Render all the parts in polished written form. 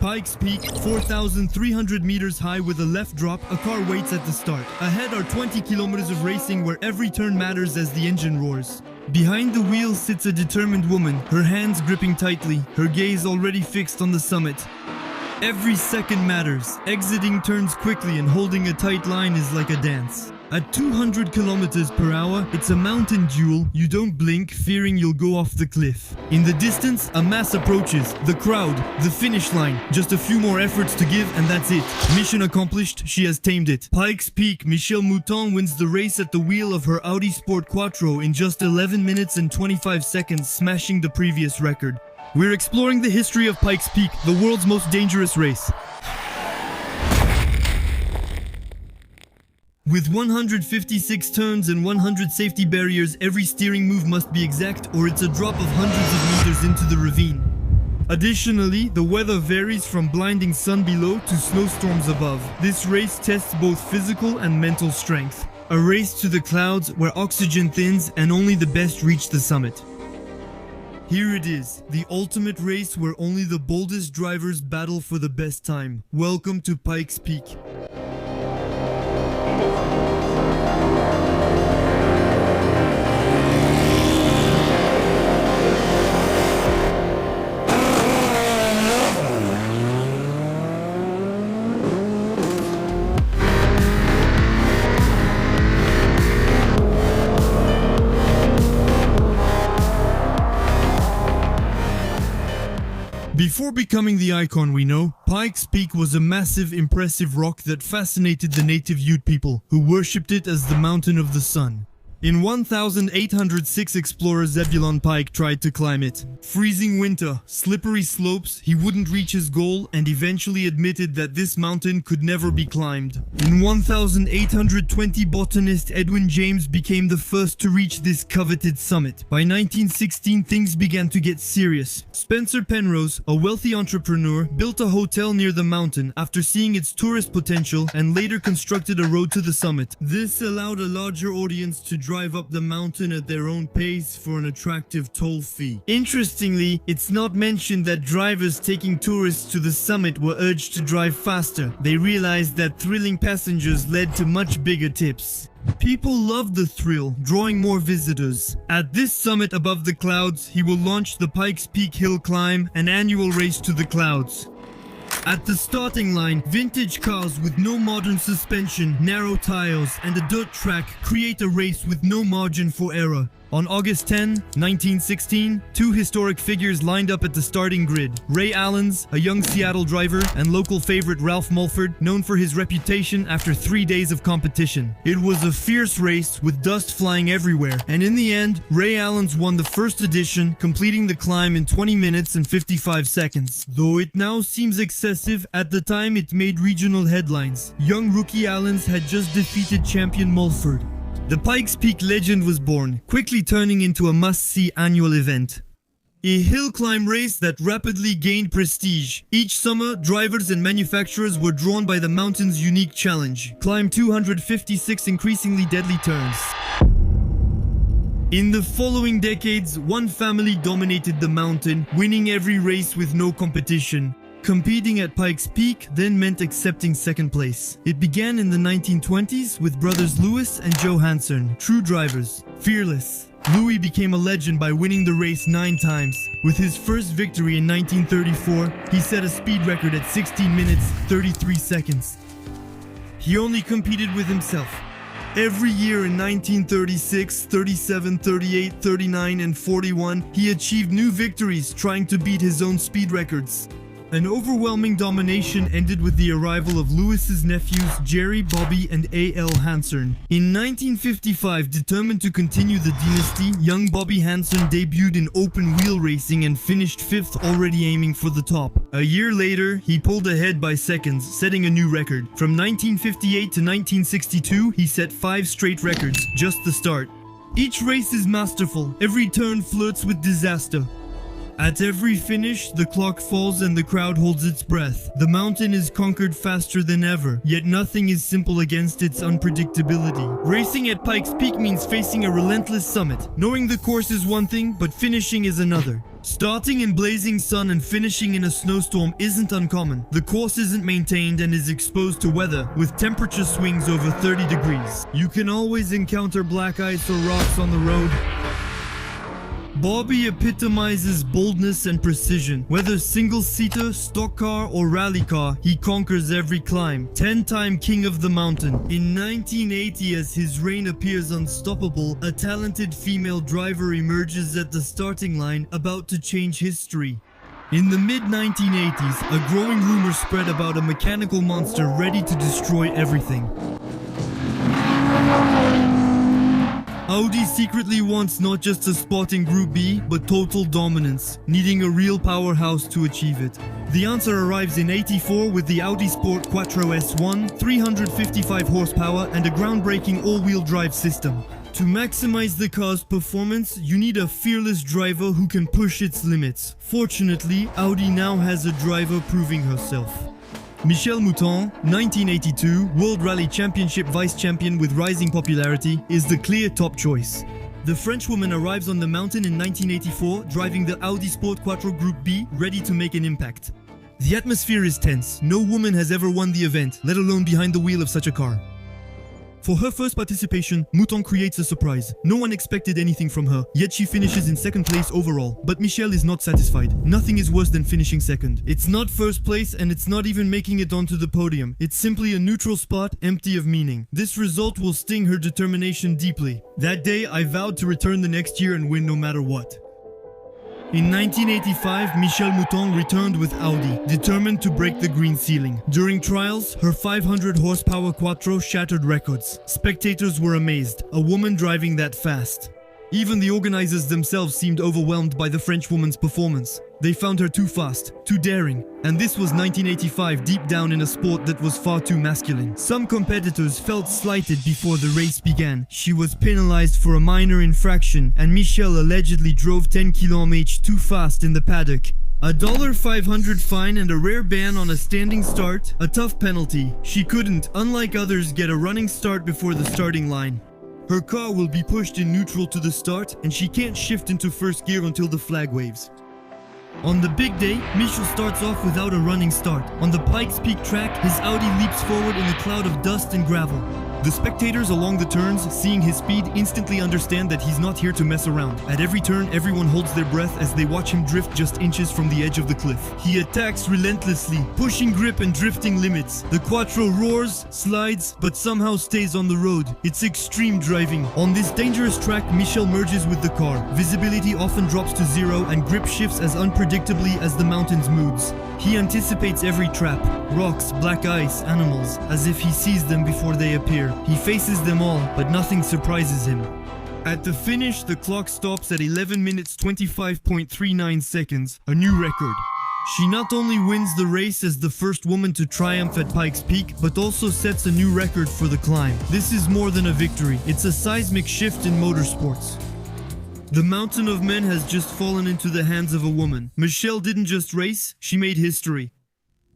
Pikes Peak, 4,300 meters high with a left drop, a car waits at the start. Ahead are 20 kilometers of racing where every turn matters as the engine roars. Behind the wheel sits a determined woman, her hands gripping tightly, her gaze already fixed on the summit. Every second matters. Exiting turns quickly and holding a tight line is like a dance. At 200 kilometers per hour, it's a mountain duel. You don't blink, fearing you'll go off the cliff. In the distance, a mass approaches. The crowd, the finish line. Just a few more efforts to give and that's it. Mission accomplished, she has tamed it. Pikes Peak, Michel Mouton wins the race at the wheel of her Audi Sport Quattro in just 11 minutes and 25 seconds, smashing the previous record. We're exploring the history of Pikes Peak, the world's most dangerous race. With 156 turns and 100 safety barriers, every steering move must be exact or it's a drop of hundreds of meters into the ravine. Additionally, the weather varies from blinding sun below to snowstorms above. This race tests both physical and mental strength. A race to the clouds where oxygen thins and only the best reach the summit. Here it is, the ultimate race where only the boldest drivers battle for the best time. Welcome to Pikes Peak. Before becoming the icon we know, Pikes Peak was a massive, impressive rock that fascinated the native Ute people, who worshipped it as the mountain of the sun. In 1806, explorer Zebulon Pike tried to climb it. Freezing winter, slippery slopes, he wouldn't reach his goal and eventually admitted that this mountain could never be climbed. In 1820, botanist Edwin James became the first to reach this coveted summit. By 1916, things began to get serious. Spencer Penrose, a wealthy entrepreneur, built a hotel near the mountain after seeing its tourist potential and later constructed a road to the summit. This allowed a larger audience to drive up the mountain at their own pace for an attractive toll fee. Interestingly, it's not mentioned that drivers taking tourists to the summit were urged to drive faster. They realized that thrilling passengers led to much bigger tips. People loved the thrill, drawing more visitors. At this summit above the clouds, he will launch the Pikes Peak Hill Climb, an annual race to the clouds. At the starting line, vintage cars with no modern suspension, narrow tires, and a dirt track create a race with no margin for error. On August 10, 1916, two historic figures lined up at the starting grid. Ray Allens, a young Seattle driver, and local favorite Ralph Mulford, known for his reputation after 3 days of competition. It was a fierce race with dust flying everywhere, and in the end, Ray Allens won the first edition, completing the climb in 20 minutes and 55 seconds. Though it now seems excessive, at the time it made regional headlines. Young rookie Allens had just defeated champion Mulford. The Pikes Peak legend was born, quickly turning into a must-see annual event. A hill climb race that rapidly gained prestige. Each summer, drivers and manufacturers were drawn by the mountain's unique challenge. Climb 256 increasingly deadly turns. In the following decades, one family dominated the mountain, winning every race with no competition. Competing at Pikes Peak then meant accepting second place. It began in the 1920s with brothers Louis and Joe Hansern, true drivers. Fearless, Louis became a legend by winning the race 9 times. With his first victory in 1934, he set a speed record at 16 minutes, 33 seconds. He only competed with himself. Every year in 1936, 37, 38, 39, and 41, he achieved new victories trying to beat his own speed records. An overwhelming domination ended with the arrival of Louis's nephews Jerry, Bobby, and A.L. Hansern. In 1955, determined to continue the dynasty, young Bobby Hansern debuted in open wheel racing and finished 5th, already aiming for the top. A year later, he pulled ahead by seconds, setting a new record. From 1958 to 1962, he set 5 straight records, just the start. Each race is masterful, every turn flirts with disaster. At every finish, the clock falls and the crowd holds its breath. The mountain is conquered faster than ever, yet nothing is simple against its unpredictability. Racing at Pikes Peak means facing a relentless summit. Knowing the course is one thing, but finishing is another. Starting in blazing sun and finishing in a snowstorm isn't uncommon. The course isn't maintained and is exposed to weather, with temperature swings over 30 degrees. You can always encounter black ice or rocks on the road. Bobby epitomizes boldness and precision. Whether single-seater, stock car, or rally car, he conquers every climb. 10-time king of the mountain. In 1980, as his reign appears unstoppable, a talented female driver emerges at the starting line, about to change history. In the mid-1980s, a growing rumor spread about a mechanical monster ready to destroy everything. Audi secretly wants not just a spot in Group B, but total dominance, needing a real powerhouse to achieve it. The answer arrives in '84 with the Audi Sport Quattro S1, 355 horsepower and a groundbreaking all-wheel drive system. To maximize the car's performance, you need a fearless driver who can push its limits. Fortunately, Audi now has a driver proving herself. Michel Mouton, 1982, World Rally Championship vice champion with rising popularity, is the clear top choice. The Frenchwoman arrives on the mountain in 1984, driving the Audi Sport Quattro Group B, ready to make an impact. The atmosphere is tense. No woman has ever won the event, let alone behind the wheel of such a car. For her first participation, Mouton creates a surprise. No one expected anything from her, yet she finishes in second place overall. But Michel is not satisfied. Nothing is worse than finishing second. It's not first place and it's not even making it onto the podium. It's simply a neutral spot, empty of meaning. This result will sting her determination deeply. That day, I vowed to return the next year and win no matter what. In 1985, Michel Mouton returned with Audi, determined to break the green ceiling. During trials, her 500 horsepower Quattro shattered records. Spectators were amazed, a woman driving that fast. Even the organizers themselves seemed overwhelmed by the Frenchwoman's performance. They found her too fast, too daring. And this was 1985, deep down in a sport that was far too masculine. Some competitors felt slighted before the race began. She was penalized for a minor infraction, and Michel allegedly drove 10 km/h too fast in the paddock. A $500 fine and a rare ban on a standing start, a tough penalty. She couldn't, unlike others, get a running start before the starting line. Her car will be pushed in neutral to the start, and she can't shift into first gear until the flag waves. On the big day, Michel starts off without a running start. On the Pikes Peak track, his Audi leaps forward in a cloud of dust and gravel. The spectators along the turns, seeing his speed, instantly understand that he's not here to mess around. At every turn, everyone holds their breath as they watch him drift just inches from the edge of the cliff. He attacks relentlessly, pushing grip and drifting limits. The Quattro roars, slides, but somehow stays on the road. It's extreme driving. On this dangerous track, Michel merges with the car. Visibility often drops to zero and grip shifts as unpredictably as the mountain's moods. He anticipates every trap, rocks, black ice, animals, as if he sees them before they appear. He faces them all, but nothing surprises him. At the finish, the clock stops at 11 minutes 25.39 seconds, a new record. She not only wins the race as the first woman to triumph at Pikes Peak, but also sets a new record for the climb. This is more than a victory, it's a seismic shift in motorsports. The mountain of men has just fallen into the hands of a woman. Michel didn't just race, she made history.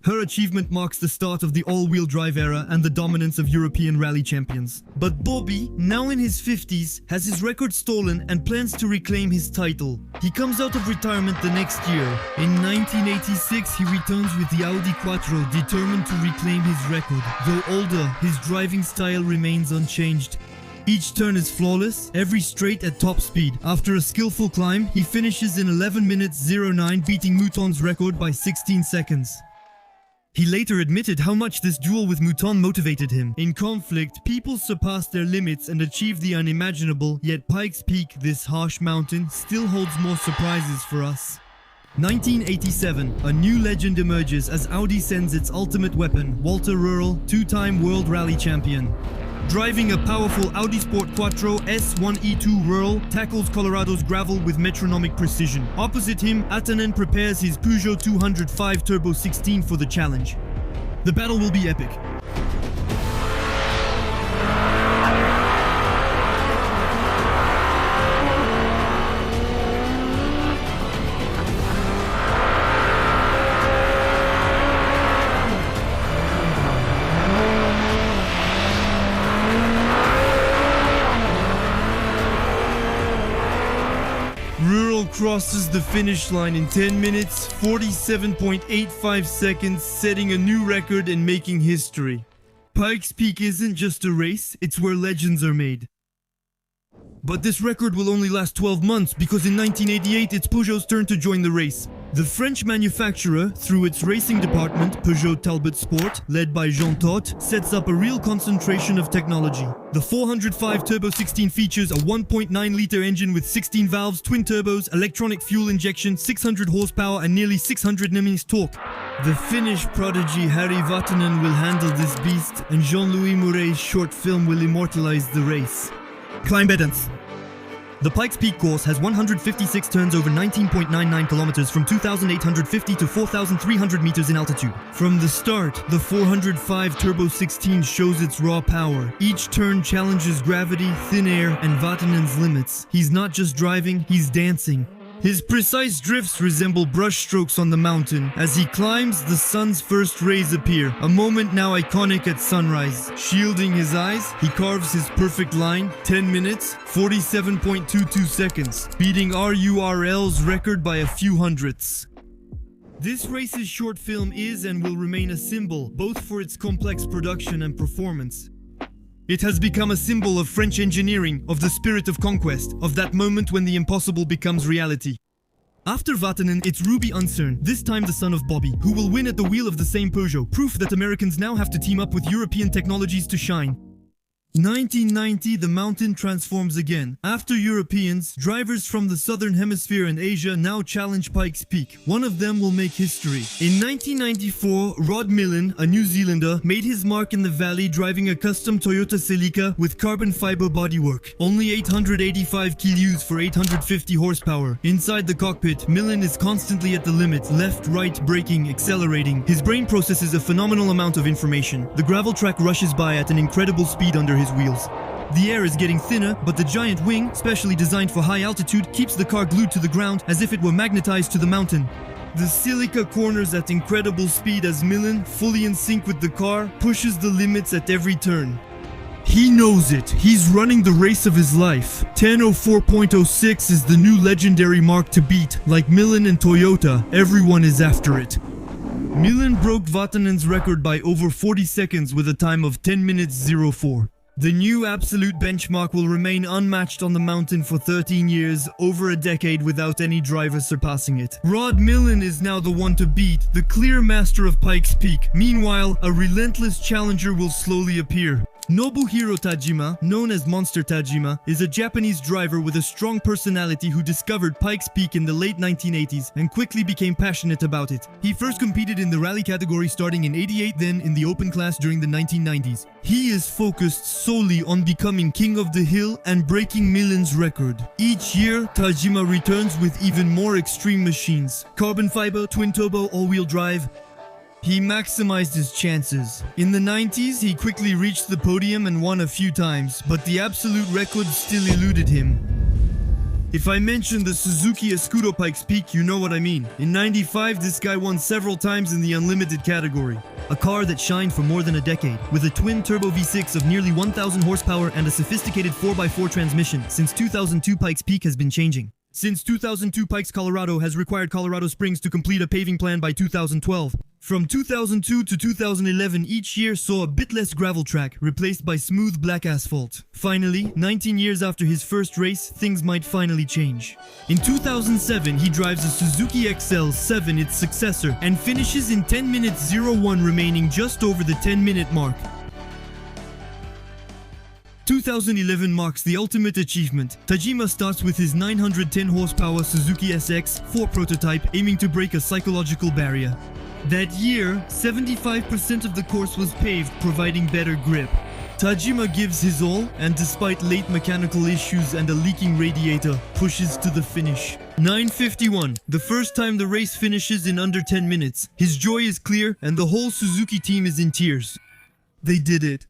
Her achievement marks the start of the all-wheel drive era and the dominance of European rally champions. But Bobby, now in his 50s, has his record stolen and plans to reclaim his title. He comes out of retirement the next year. In 1986, he returns with the Audi Quattro, determined to reclaim his record. Though older, his driving style remains unchanged. Each turn is flawless, every straight at top speed. After a skillful climb, he finishes in 11 minutes 09, beating Mouton's record by 16 seconds. He later admitted how much this duel with Mouton motivated him. In conflict, people surpass their limits and achieve the unimaginable, yet Pikes Peak, this harsh mountain, still holds more surprises for us. 1987, a new legend emerges as Audi sends its ultimate weapon, Walter Röhrl, two-time World Rally Champion. Driving a powerful Audi Sport Quattro S1E2, Röhrl tackles Colorado's gravel with metronomic precision. Opposite him, Atanen prepares his Peugeot 205 Turbo 16 for the challenge. The battle will be epic. crosses the finish line in 10 minutes, 47.85 seconds, setting a new record and making history. Pikes Peak isn't just a race, it's where legends are made. But this record will only last 12 months because in 1988 it's Peugeot's turn to join the race. The French manufacturer, through its racing department, Peugeot Talbot Sport, led by Jean Todt, sets up a real concentration of technology. The 405 Turbo 16 features a 1.9-litre engine with 16 valves, twin turbos, electronic fuel injection, 600 horsepower and nearly 600 Nm torque. The Finnish prodigy Harry Vatanen will handle this beast, and Jean-Louis Mouret's short film will immortalize the race. Climb buttons. The Pikes Peak course has 156 turns over 19.99 kilometers from 2,850 to 4,300 meters in altitude. From the start, the 405 Turbo 16 shows its raw power. Each turn challenges gravity, thin air, and Vatanen's limits. He's not just driving, he's dancing. His precise drifts resemble brushstrokes on the mountain. As he climbs, the sun's first rays appear, a moment now iconic at sunrise. Shielding his eyes, he carves his perfect line, 10 minutes, 47.22 seconds, beating RURL's record by a few hundredths. This race's short film is and will remain a symbol, both for its complex production and performance. It has become a symbol of French engineering, of the spirit of conquest, of that moment when the impossible becomes reality. After Vatanen, it's Ruby Hansern, this time the son of Bobby, who will win at the wheel of the same Peugeot, proof that Americans now have to team up with European technologies to shine. 1990, the mountain transforms again. After Europeans, drivers from the Southern Hemisphere and Asia now challenge Pikes Peak. One of them will make history. In 1994, Rod Millen, a New Zealander, made his mark in the valley driving a custom Toyota Celica with carbon fiber bodywork. Only 885 kilus for 850 horsepower. Inside the cockpit, Millen is constantly at the limit, left, right, braking, accelerating. His brain processes a phenomenal amount of information. The gravel track rushes by at an incredible speed under his wheels. The air is getting thinner, but the giant wing, specially designed for high altitude, keeps the car glued to the ground as if it were magnetized to the mountain. The Celica corners at incredible speed as Millen, fully in sync with the car, pushes the limits at every turn. He knows it. He's running the race of his life. 10:04.06 is the new legendary mark to beat. Like Millen and Toyota, everyone is after it. Millen broke Vatanen's record by over 40 seconds with a time of 10 minutes 04. The new absolute benchmark will remain unmatched on the mountain for 13 years, over a decade without any driver surpassing it. Rod Millen is now the one to beat, the clear master of Pikes Peak. Meanwhile, a relentless challenger will slowly appear. Nobuhiro Tajima, known as Monster Tajima, is a Japanese driver with a strong personality who discovered Pikes Peak in the late 1980s and quickly became passionate about it. He first competed in the rally category starting in '88, then in the open class during the 1990s. He is focused solely on becoming king of the hill and breaking Millen's record. Each year, Tajima returns with even more extreme machines. Carbon fiber, twin turbo, all-wheel drive. He maximized his chances. In the 90s, he quickly reached the podium and won a few times, but the absolute record still eluded him. If I mention the Suzuki Escudo Pikes Peak, you know what I mean. In '95, this guy won several times in the unlimited category. A car that shined for more than a decade, with a twin-turbo V6 of nearly 1,000 horsepower and a sophisticated 4x4 transmission. Since 2002, Pikes Peak has been changing. Since 2002, Pikes Colorado has required Colorado Springs to complete a paving plan by 2012. From 2002 to 2011, each year saw a bit less gravel track, replaced by smooth black asphalt. Finally, 19 years after his first race, things might finally change. In 2007, he drives a Suzuki XL7, its successor, and finishes in 10 minutes 01, remaining just over the 10-minute mark. 2011 marks the ultimate achievement. Tajima starts with his 910 horsepower Suzuki SX4 prototype, aiming to break a psychological barrier. That year, 75% of the course was paved, providing better grip. Tajima gives his all, and despite late mechanical issues and a leaking radiator, pushes to the finish. 9:51, the first time the race finishes in under 10 minutes. His joy is clear, and the whole Suzuki team is in tears. They did it.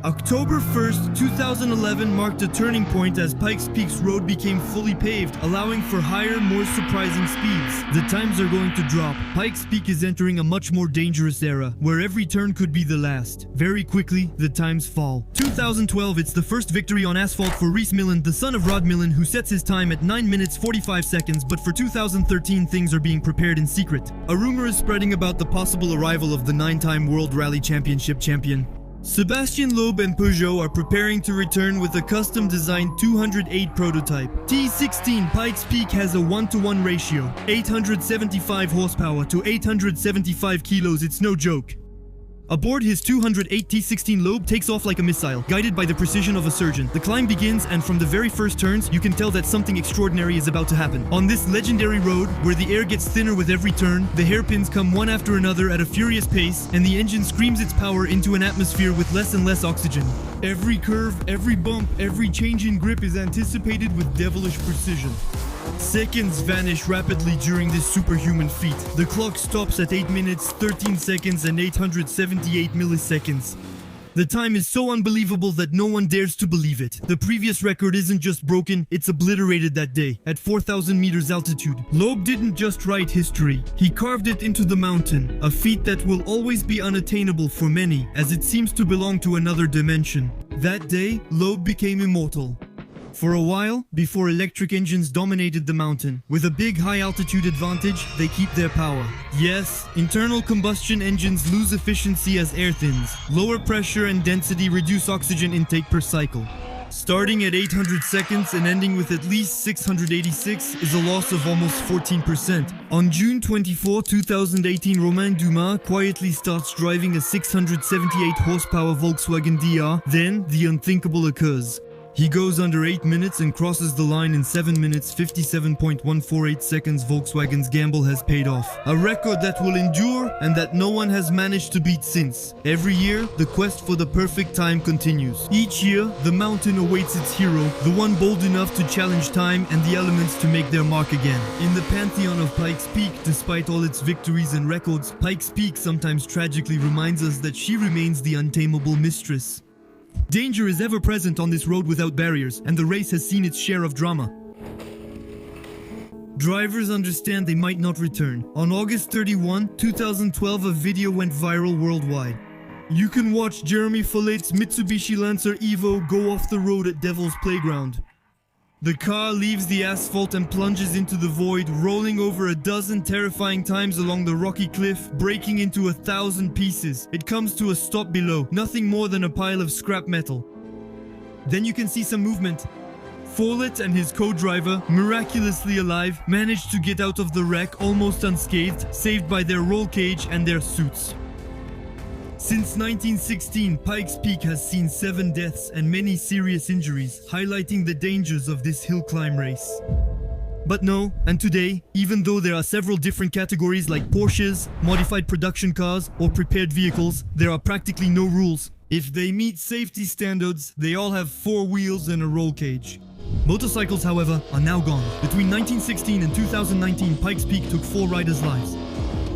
October 1st, 2011 marked a turning point as Pikes Peak's road became fully paved, allowing for higher, more surprising speeds. The times are going to drop. Pikes Peak is entering a much more dangerous era, where every turn could be the last. Very quickly, the times fall. 2012, it's the first victory on asphalt for Rhys Millen, the son of Rod Millen, who sets his time at 9 minutes 45 seconds, but for 2013 things are being prepared in secret. A rumor is spreading about the possible arrival of the 9-time World Rally Championship champion. Sebastian Loeb and Peugeot are preparing to return with a custom-designed 208 prototype. T16 Pikes Peak has a 1-to-1 ratio, 875 horsepower to 875 kilos, it's no joke. Aboard his 208 T16 Loeb takes off like a missile, guided by the precision of a surgeon. The climb begins, and from the very first turns, you can tell that something extraordinary is about to happen. On this legendary road, where the air gets thinner with every turn, the hairpins come one after another at a furious pace, and the engine screams its power into an atmosphere with less and less oxygen. Every curve, every bump, every change in grip is anticipated with devilish precision. Seconds vanish rapidly during this superhuman feat. The clock stops at 8 minutes, 13 seconds and 878 milliseconds. The time is so unbelievable that no one dares to believe it. The previous record isn't just broken, it's obliterated that day, at 4,000 meters altitude. Loeb didn't just write history, he carved it into the mountain, a feat that will always be unattainable for many, as it seems to belong to another dimension. That day, Loeb became immortal. For a while, before electric engines dominated the mountain, with a big high-altitude advantage, they keep their power. Yes, internal combustion engines lose efficiency as air thins. Lower pressure and density reduce oxygen intake per cycle. Starting at 800 seconds and ending with at least 686 is a loss of almost 14%. On June 24, 2018, Romain Dumas quietly starts driving a 678 horsepower Volkswagen DR. Then, the unthinkable occurs. He goes under 8 minutes and crosses the line in 7 minutes 57.148 seconds. Volkswagen's gamble has paid off. A record that will endure and that no one has managed to beat since. Every year, the quest for the perfect time continues. Each year, the mountain awaits its hero, the one bold enough to challenge time and the elements to make their mark again. In the pantheon of Pikes Peak, despite all its victories and records, Pikes Peak sometimes tragically reminds us that she remains the untamable mistress. Danger is ever present on this road without barriers, and the race has seen its share of drama. Drivers understand they might not return. On August 31, 2012, a video went viral worldwide. You can watch Jeremy Follett's Mitsubishi Lancer Evo go off the road at Devil's Playground. The car leaves the asphalt and plunges into the void, rolling over a dozen terrifying times along the rocky cliff, breaking into 1,000 pieces. It comes to a stop below, nothing more than a pile of scrap metal. Then you can see some movement. Follett and his co-driver, miraculously alive, managed to get out of the wreck almost unscathed, saved by their roll cage and their suits. Since 1916, Pikes Peak has seen 7 deaths and many serious injuries, highlighting the dangers of this hill climb race. But no, and today, even though there are several different categories like Porsches, modified production cars, or prepared vehicles, there are practically no rules. If they meet safety standards, they all have 4 wheels and a roll cage. Motorcycles, however, are now gone. Between 1916 and 2019, Pikes Peak took 4 riders' lives.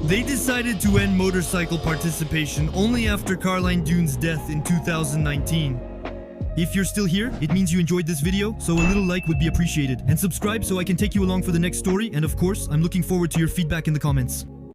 They decided to end motorcycle participation only after Caroline Dune's death in 2019. If you're still here, it means you enjoyed this video, so a little like would be appreciated. And subscribe so I can take you along for the next story, and of course, I'm looking forward to your feedback in the comments.